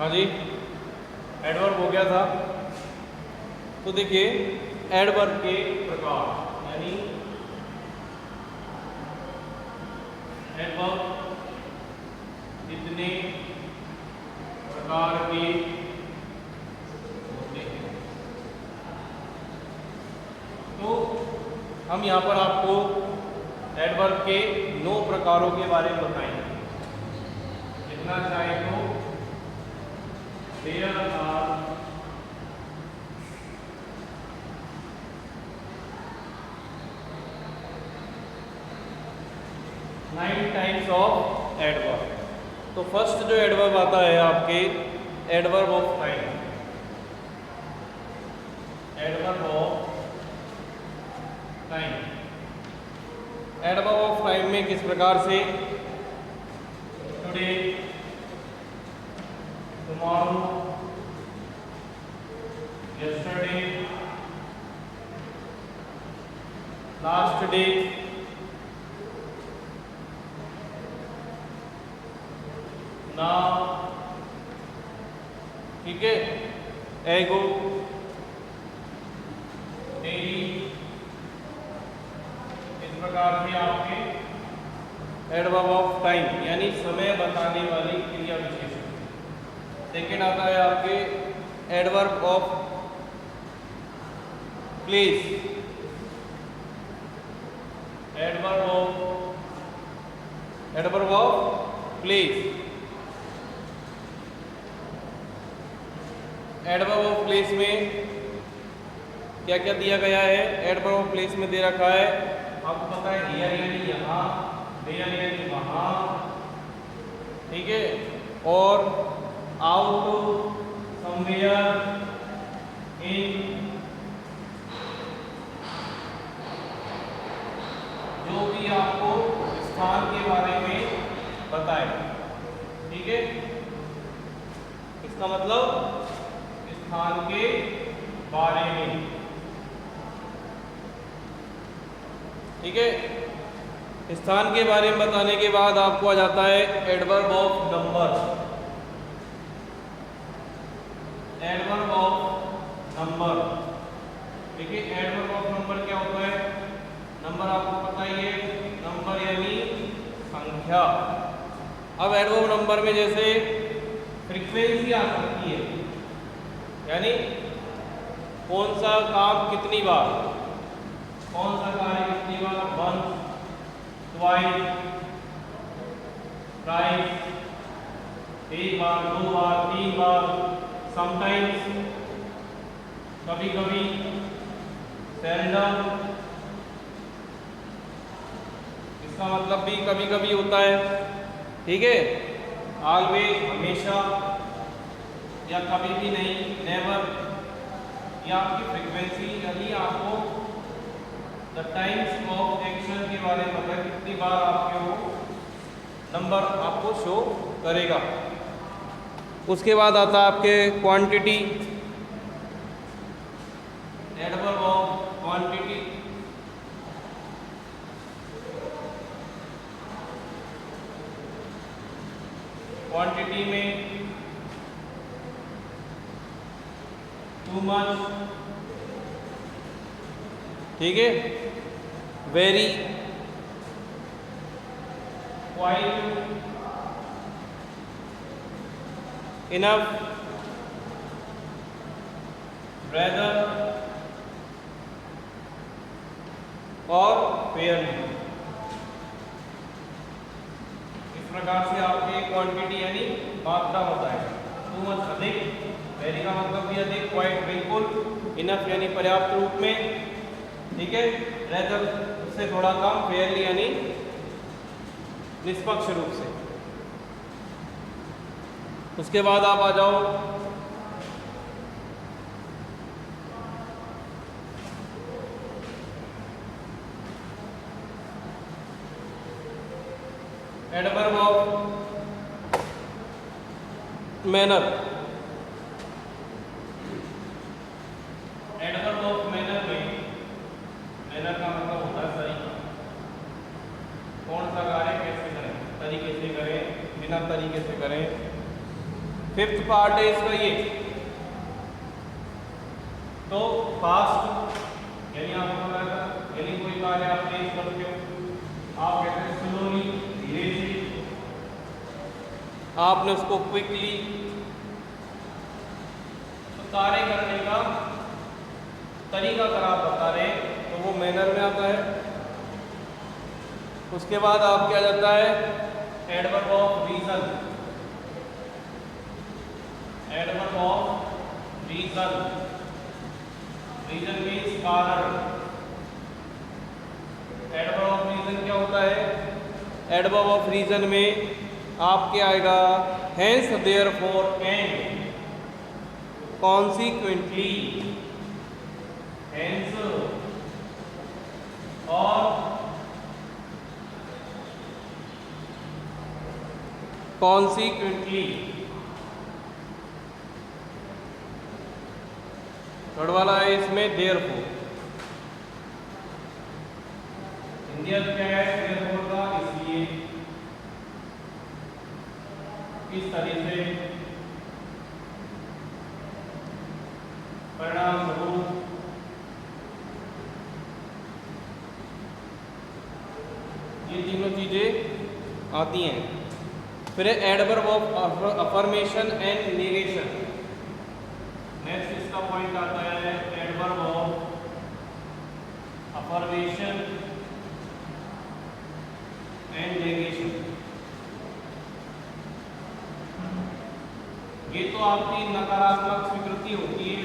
हाँ जी, एडवर्ब हो गया था। तो देखिए एडवर्ब के प्रकार, यानी एडवर्ब कितने प्रकार के होते हैं। तो हम यहाँ पर आपको एडवर्ब के 9 प्रकारों के बारे में बताएंगे। जितना चाहे तो there are 9 types of adverb. तो फर्स्ट जो एडवर्ब आता है आपके adverb of time. Adverb of time, adverb of time में किस प्रकार से today, tomorrow, yesterday, last day, now, ठीक है, एगो, डेली, इस प्रकार से आपके एडवर्ब ऑफ टाइम यानी समय बताने वाली क्रिया विशेषण। सेकेंड आता है आपके adverb of place. Adverb of place, adverb of place में क्या क्या दिया गया है। एडवर्ब ऑफ प्लेस में दे रखा है, आपको पता है, हियर यानी यहाँ, देयर यानी वहाँ, ठीक है, और आउट, समवेयर, इन, जो भी आपको स्थान के बारे में बताए, ठीक है। इसका मतलब स्थान के बारे में, ठीक है। स्थान के बारे में बताने के बाद आपको आ जाता है adverb of number. Adverb of number, देखिए एडवर्ब ऑफ नंबर क्या होता है। नंबर आपको पता ही है, नंबर यानी संख्या। अब एडवर्ब नंबर में जैसे फ्रीक्वेंसी आ सकती है, यानी कौन सा काम कितनी बार, कौन सा कार्य कितनी बार, वंस, ट्वाइस, थ्राइस, एक बार, 2 बार, 3 बार, समटाइम्स, कभी कभी, सेल्डम, इसका मतलब भी कभी कभी होता है, ठीक है। ऑलवेज, हमेशा, या कभी भी नहीं, नेवर, या आपकी फ्रीक्वेंसी यानी आपको द टाइम्स ऑफ एक्शन के बारे में पता है, कितनी बार आपके वो नंबर आपको शो करेगा। उसके बाद आता है आपके quantity. Adverb of quantity, quantity में टू मच, ठीक है, वेरी, क्वाइट, इनफ, रेदर और फेयरली। इस प्रकार से आपके क्वांटिटी यानी मात्रा होता है। टू मच अधिक, वेरी का मतलब भी अधिक, क्वाइट बिल्कुल, इनफ यानी पर्याप्त रूप में, ठीक है, रेदर उससे थोड़ा कम, फेयरली यानी निष्पक्ष रूप से। उसके बाद आप आ जाओ adverb of manner. Adverb of manner में, मैनर का मतलब होता है तरीका, कौन सा कार्य कैसे करें, तरीके से करें, बिना तरीके से करें, फिफ्थ पार्ट है इसका ये। तो फास्ट यानी आपको पता था, यानी कोई कार्य आप तेज करते हो, आप कहते हैं स्लोली, धीरे से, आपने उसको क्विकली। तो कार्य करने का तरीका अगर आप बता रहे तो वो मैनर में आता है। उसके बाद आप क्या जाता है adverb of reason. Adverb of reason, reason means कारण। एडवर्ब ऑफ रीजन क्या होता है? एडवर्ब ऑफ रीजन में आपके आएगा hence, therefore, and, consequently, hence और कॉन्सिक्वेंटली। थर्ड वाला है इसमें देयरफॉर। हिंदी अर्थ क्या है देयरफॉर का? इसलिए, इस तरह से, परिणाम स्वरूप, ये तीनों चीजें आती हैं। फिर adverb of affirmation and negation. Next इसका पॉइंट आता है adverb of affirmation and negation. ये तो आपकी नकारात्मक स्वीकृति होती है।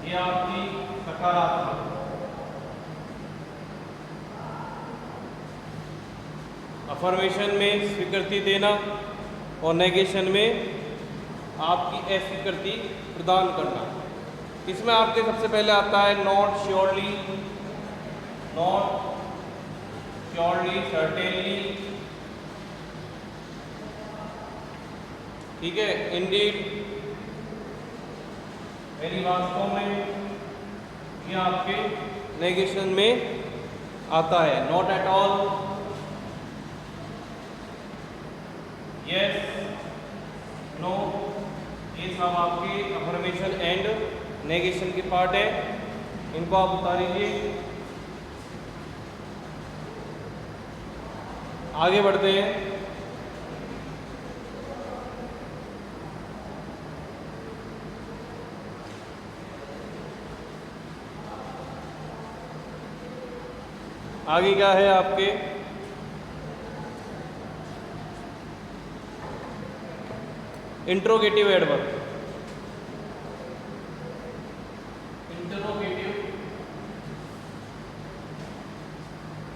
ये आपकी सकारात्मक। अफर्मेशन में स्वीकृति देना और नेगेशन में आपकी अस्वीकृति प्रदान करना। इसमें आपके सबसे पहले आता है not surely, not surely, certainly, ठीक है, इंडीड, यानी वास्तव में, ये आपके नेगेशन में आता है। Not at all, yes, no, ये सब आपके अफर्मेशन एंड नेगेशन के पार्ट है। इनको आप उतार लीजिए। आगे बढ़ते हैं। आगे क्या है आपके इंट्रोगेटिव एडवर्ब। इंट्रोगेटिव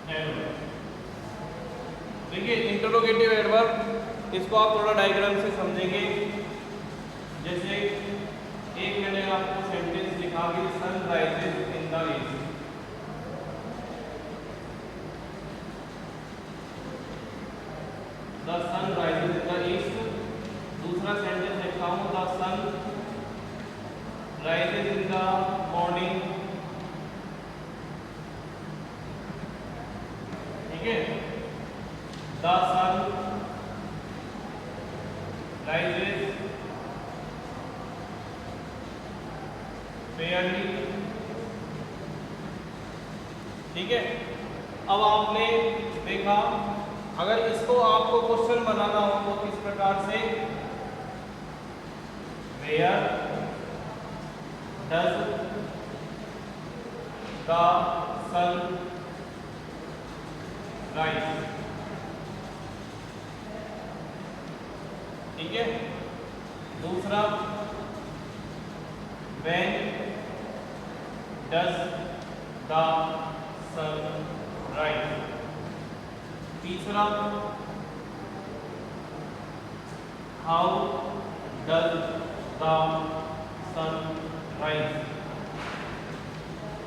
एडवर्ब, देखिए इंट्रोगेटिव एडवर्ब, इसको आप थोड़ा डायग्राम से समझेंगे। जैसे एक मैंने आपको सेंटेंस लिखा कि sun rises in the east, the sun rises in the east. दूसरा सेंटेंस लिखा हूं the sun rises in the morning, ठीक है, द सन राइजेस फेयरली, ठीक है। अब आपने देखा अगर इसको आपको क्वेश्चन बनाना हो तो किस प्रकार से, where does the sun rise, ठीक है। दूसरा when does the sun rise. तीसरा how does the sun rise.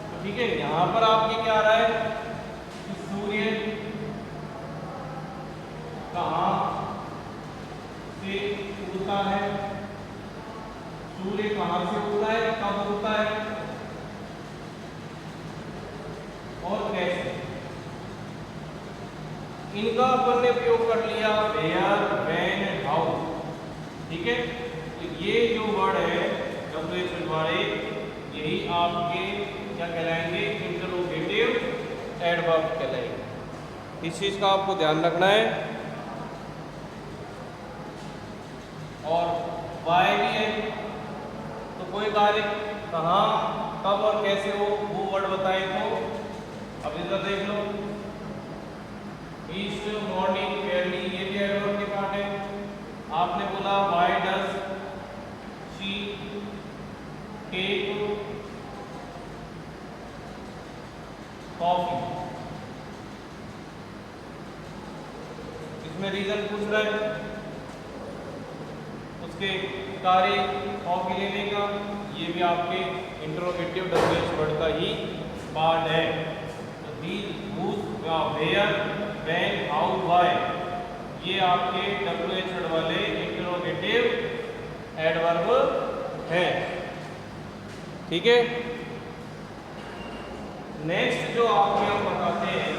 तो ठीक है, यहां पर आपके क्या आ रहा है कि सूर्य कहां से उगता है, सूर्य कहां से उगता है, कब उगता है और कैसे। इनका अपन ने उपयोग कर लिया वेयर, व्हेन, हाउ। ठीक है, तो ये जो वर्ड है WH वाले, यही आपके क्या कहलाएंगे, इंटरोगेटिव एडवर्ब कहलाएंगे। इस चीज का आपको ध्यान रखना है। और वाई भी है, तो कोई कार्य कहाँ, कब और कैसे हो वो वर्ड बताए तो अब इधर देख लो, ईस्ट, मॉर्निंग, अर्ली, ये भी एडवर्ब के पार्ट है। आपने बोला why does she take coffee, इसमें रीजन पूछ रहा है, उसके कार्य कॉफी लेने का, ये भी आपके इंटरोगेटिव WH वर्ड का ही पार्ट है। तो these, whose, where, when, how, why, ये आपके WH वर्ड वाले इंटरोगेटिव एडवर्ब हैं। ठीक है, नेक्स्ट जो आपके हम बताते हैं,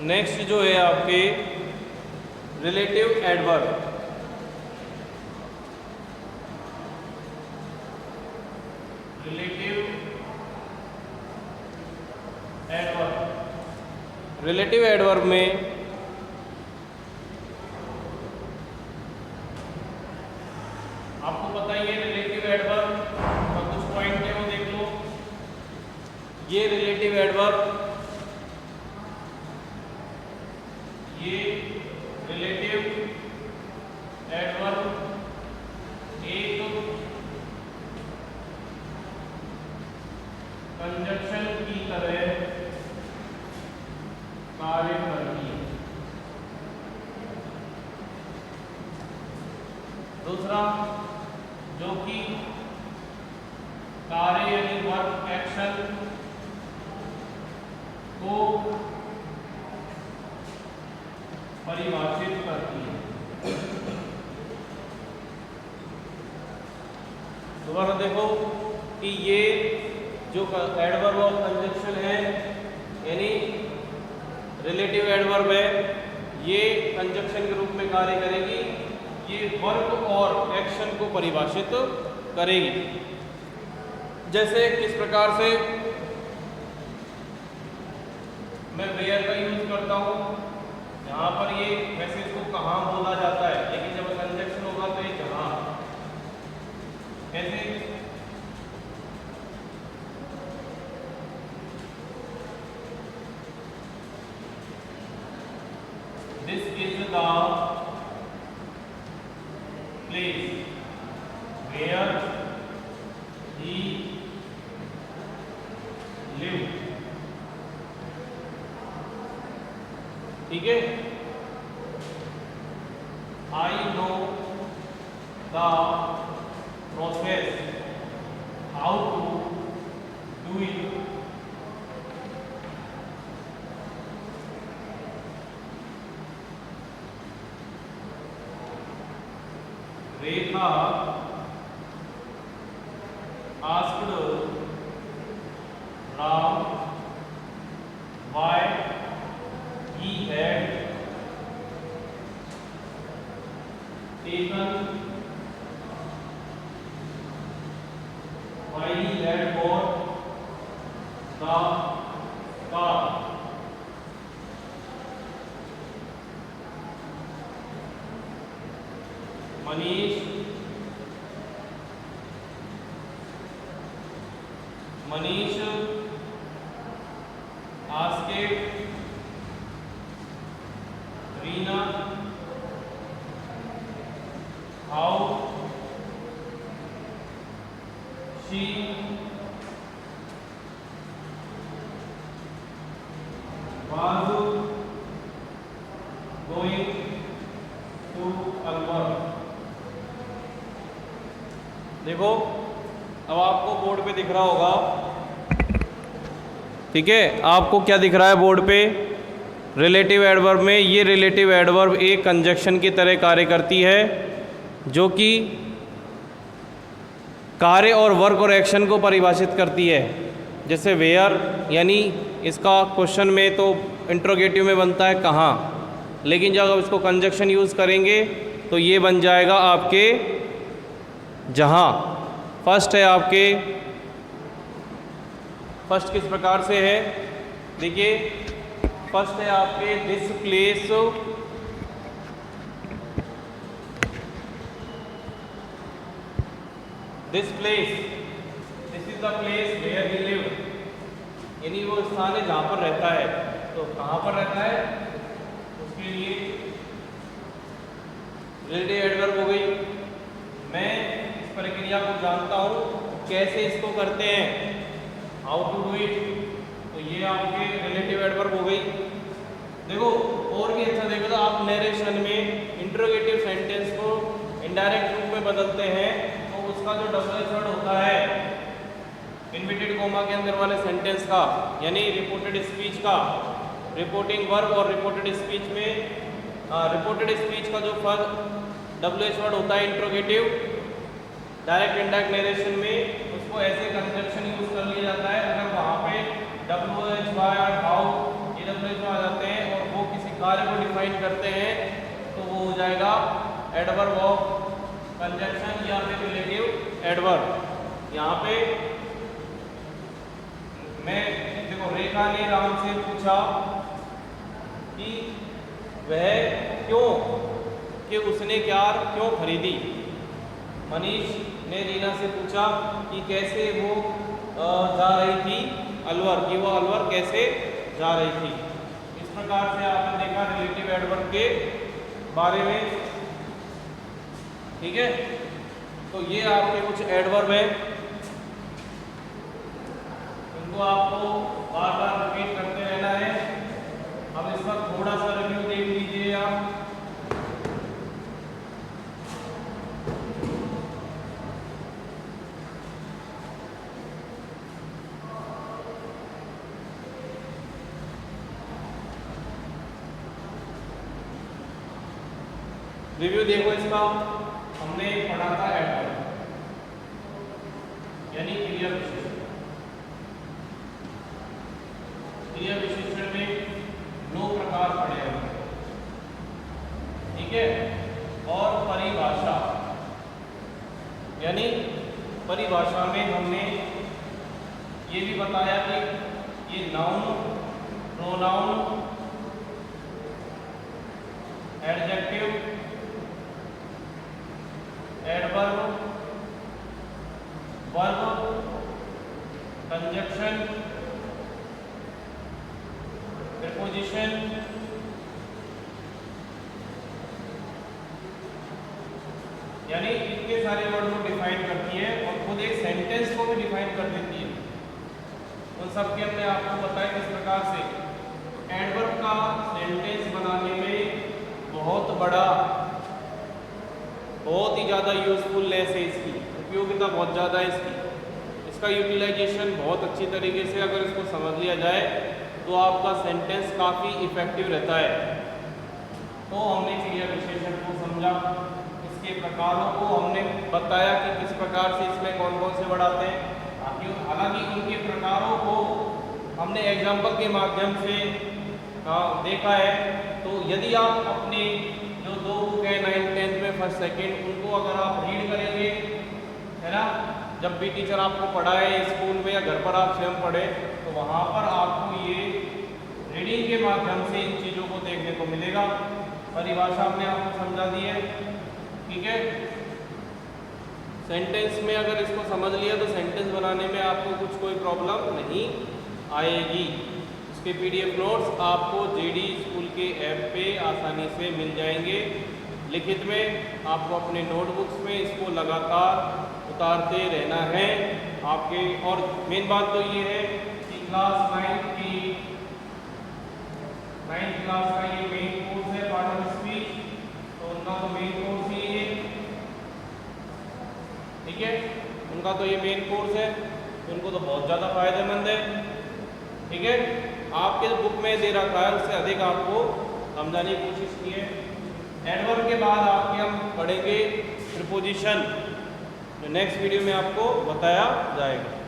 नेक्स्ट जो है आपके रिलेटिव एडवर्ब। रिलेटिव एडवर्ब में आपको पता ही है, रिलेटिव एडवर्ब और कुछ पॉइंट है वो देख लो। ये रिलेटिव एडवर्ब, ये रिलेटिव एडवर्ब एक कंजक्शन की तरह कार्य करती है। दूसरा, जो कि कार्य यानी वर्क, एक्शन को परिभाषित करती है। दोबारा देखो कि ये जो एडवर्ब ऑफ कंजक्शन है, यानी रिलेटिव एडवर्ब है, ये कंजक्शन के रूप में कार्य करेगी, ये वर्क और एक्शन को परिभाषित करेगी। जैसे किस प्रकार से मैं वेयर का यूज करता हूँ, यहाँ पर ये वैसे इसको कहाँ बोला जाता है, लेकिन जब कंजक्शन होगा तो ये जहाँ, कैसे, this is the place where he live. ठीक है, I know the process how to do it. Rekha asked Ram why he had taken, why he had bought the car। Manish asked Reena how she was going to Alwar. देखो अब आपको board पे दिख रहा होगा, ठीक है, आपको क्या दिख रहा है बोर्ड पे, रिलेटिव एडवर्ब में ये रिलेटिव एडवर्ब एक कंजक्शन की तरह कार्य करती है। जो कि कार्य और वर्क और एक्शन को परिभाषित करती है। जैसे वेयर, यानी इसका क्वेश्चन में तो इंट्रोगेटिव में बनता है कहाँ, लेकिन जब आप इसको कंजक्शन यूज़ करेंगे तो ये बन जाएगा आपके जहाँ। फर्स्ट है आपके, फर्स्ट किस प्रकार से है, देखिए फर्स्ट है आपके this place, this place, this is the place where he live, यानी वो स्थान है जहाँ पर रहता है। तो कहाँ पर रहता है, उसके लिए रिलेटिव एडवर्ब हो गई। मैं इस प्रक्रिया को जानता हूँ, कैसे इसको करते हैं, हाउ टू डू इट, तो ये आपके रिलेटिव एडवर्ब हो गई। देखो और भी अच्छा देखो तो आप नरेशन में इंट्रोगेटिव सेंटेंस को इनडायरेक्ट रूप में बदलते हैं तो उसका जो डबल वर्ड होता है इन्वर्टेड कोमा के अंदर वाले सेंटेंस का, यानी रिपोर्टेड स्पीच का, रिपोर्टिंग वर्ब और रिपोर्टेड स्पीच में रिपोर्टेड स्पीच का जो डब्ल्यूएच वर्ड होता है इंट्रोगेटिव, डायरेक्ट इनडायरेक्ट नरेशन में उसको ऐसे कंजक्शन यूज कर लिया जाता है। अगर वहाँ पे डब्ल्यूएच वाई और हाउ ये डब्ल्यूएच आ जाते हैं और वो किसी कार्य को डिफाइन करते हैं तो वो हो जाएगा एडवर्ब ऑफ कंजक्शन या फिर रिलेटिव एडवर्ब। यहाँ पे मैं देखो रेखा ने राम से पूछा कि वह क्यों, कि उसने कार क्यों खरीदी। मनीष ने रीना से पूछा कि कैसे वो जा रही थी अलवर, कि वो अलवर कैसे जा रही थी। इस प्रकार से आपने देखा रिलेटिव एडवर्ब के बारे में, ठीक है। तो ये आपके कुछ एडवर्ब हैं, इनको आपको बार बार रिपीट करते रहना है। अब इस पर थोड़ा सा रिव्यू देख लीजिए आप। रिव्यू देखो इसका, हमने पढ़ा था एडवर्ब यानी क्रिया विशेषण। क्रिया विशेषण में 9 प्रकार पढ़े हैं, ठीक है। और परिभाषा, यानी परिभाषा में हमने ये भी बताया कि ये noun, pronoun, adjective, adverb, verb, conjunction, preposition, यानी इतने सारे वर्ड को डिफाइन करती है और खुद एक सेंटेंस को भी डिफाइन कर देती है। उन सब के हमने आपको बताया किस प्रकार से एडवर्ब का सेंटेंस बनाने में बहुत ही ज़्यादा यूजफुलनेस है, इसकी उपयोगिता बहुत ज़्यादा है इसका यूटिलाइजेशन बहुत अच्छी तरीके से अगर इसको समझ लिया जाए तो आपका सेंटेंस काफ़ी इफेक्टिव रहता है। तो हमने क्रिया विशेषण को समझा, इसके प्रकारों को हमने बताया कि किस प्रकार से इसमें कौन कौन से वर्ड आते हैं। हालांकि उनके प्रकारों को हमने एग्जाम्पल के माध्यम से देखा है। तो यदि आप अपने जो 2 बुक है 9th 10th में फर्स्ट सेकंड, उनको अगर आप रीड करेंगे, है ना, जब भी टीचर आपको पढ़ाए स्कूल में या घर पर आप स्वयं पढ़े, तो वहाँ पर आपको ये रीडिंग के माध्यम से इन चीज़ों को देखने को मिलेगा। परिभाषा हमने आपको समझा दी है, ठीक है। सेंटेंस में अगर इसको समझ लिया तो सेंटेंस बनाने में आपको कुछ कोई प्रॉब्लम नहीं आएगी। इसके PDF नोट्स आपको JD स्कूल के ऐप पे आसानी से मिल जाएंगे। लिखित में आपको अपने नोटबुक्स में इसको लगातार उतारते रहना है आपके। और मेन बात तो ये है कि क्लास 9th क्लास का ये मेन कोर्स है पार्ट ऑफ स्पीच, तो उनका तो मेन कोर्स ही है, ठीक है। उनका तो ये मेन कोर्स है, उनको तो बहुत ज़्यादा फायदेमंद है, ठीक है। आपके बुक में दे रखा है उससे अधिक आपको समझाने की कोशिश की है। एडवर्ब के बाद आपके हम पढ़ेंगे प्रीपोजिशन नेक्स्ट वीडियो में आपको बताया जाएगा।